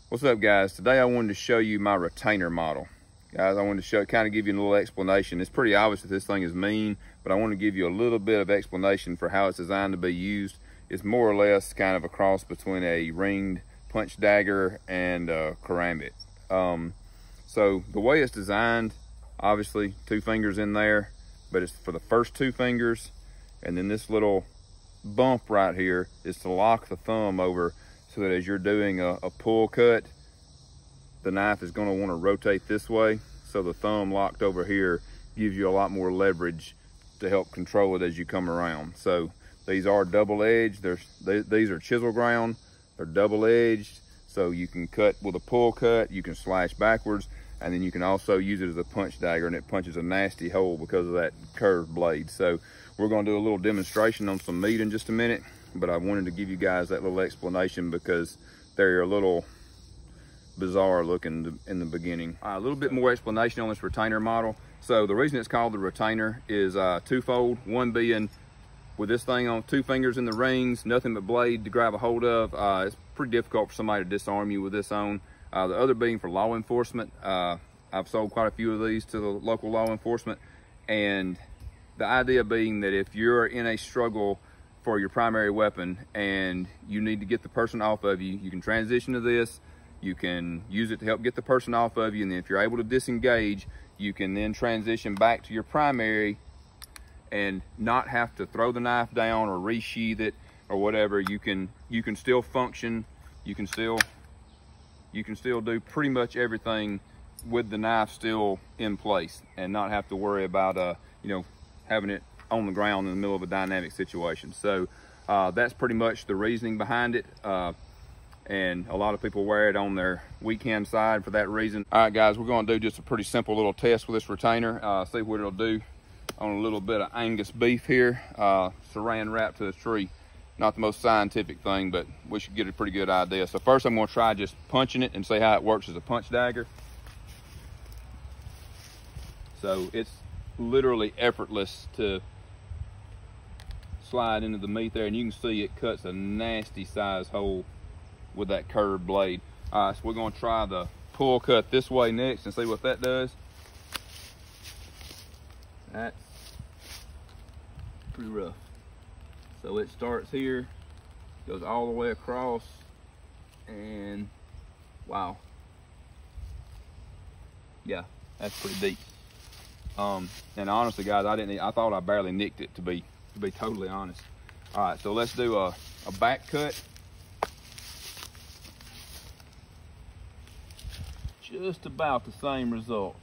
What's up, guys? Today I wanted to show you my retainer model. Guys, I wanted to kind of give you a little explanation. It's pretty obvious that this thing is mean, but I want to give you a little bit of explanation for how it's designed to be used. It's more or less kind of a cross between a ringed punch dagger and a karambit. So the way it's designed, obviously 2 fingers in there, but it's for the first 2 fingers, and then this little bump right here is to lock the thumb over, so that as you're doing a pull cut, the knife is going to want to rotate this way. So the thumb locked over here gives you a lot more leverage to help control it as you come around. So these are double-edged. These are chisel ground. They're double-edged, so you can cut with a pull cut, you can slash backwards, and then you can also use it as a punch dagger, and it punches a nasty hole because of that curved blade. So we're going to do a little demonstration on some meat in just a minute, but I wanted to give you guys that little explanation because they're a little bizarre looking in the beginning. A little bit more explanation on this retainer model. So the reason it's called the retainer is twofold. One being, with this thing on 2 fingers in the rings, nothing but blade to grab a hold of, it's pretty difficult for somebody to disarm you with this on. The other being for law enforcement. I've sold quite a few of these to the local law enforcement, and the idea being that if you're in a struggle for your primary weapon and you need to get the person off of you, you can transition to this. You can use it to help get the person off of you, and then if you're able to disengage, you can then transition back to your primary and not have to throw the knife down or resheath it or whatever. You can still function. You can still do pretty much everything with the knife still in place and not have to worry about having it on the ground in the middle of a dynamic situation. So that's pretty much the reasoning behind it. And a lot of people wear it on their weak hand side for that reason. All right, guys, we're going to do just a pretty simple little test with this retainer. See what it'll do on a little bit of Angus beef here, saran wrap to a tree. Not the most scientific thing, but we should get a pretty good idea. So first I'm going to try just punching it and see how it works as a punch dagger. So it's literally effortless to slide into the meat there, and you can see it cuts a nasty size hole with that curved blade. All right, so we're going to try the pull cut this way next and see what that does. That's pretty rough. So it starts here, goes all the way across, and wow, yeah, that's pretty deep. And honestly, guys, I thought I barely nicked it, to be totally honest. All right, so let's do a back cut. Just about the same result.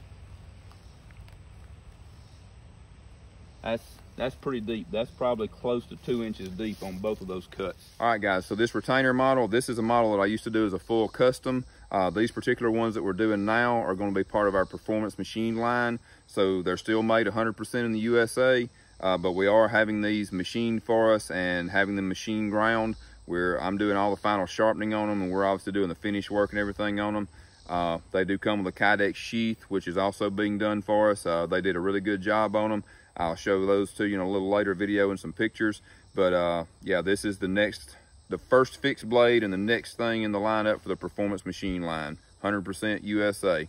That's pretty deep. That's probably close to 2 inches deep on both of those cuts. All right, guys, so this retainer model, this is a model that I used to do as a full custom. These particular ones that we're doing now are going to be part of our performance machine line. So they're still made 100% in the USA, but we are having these machined for us and having them machine ground, where I'm doing all the final sharpening on them, and we're obviously doing the finish work and everything on them. They do come with a Kydex sheath, which is also being done for us. They did a really good job on them. I'll show those to you in a little later video and some pictures. But yeah, this is the first fixed blade and the next thing in the lineup for the performance machine line. 100% USA.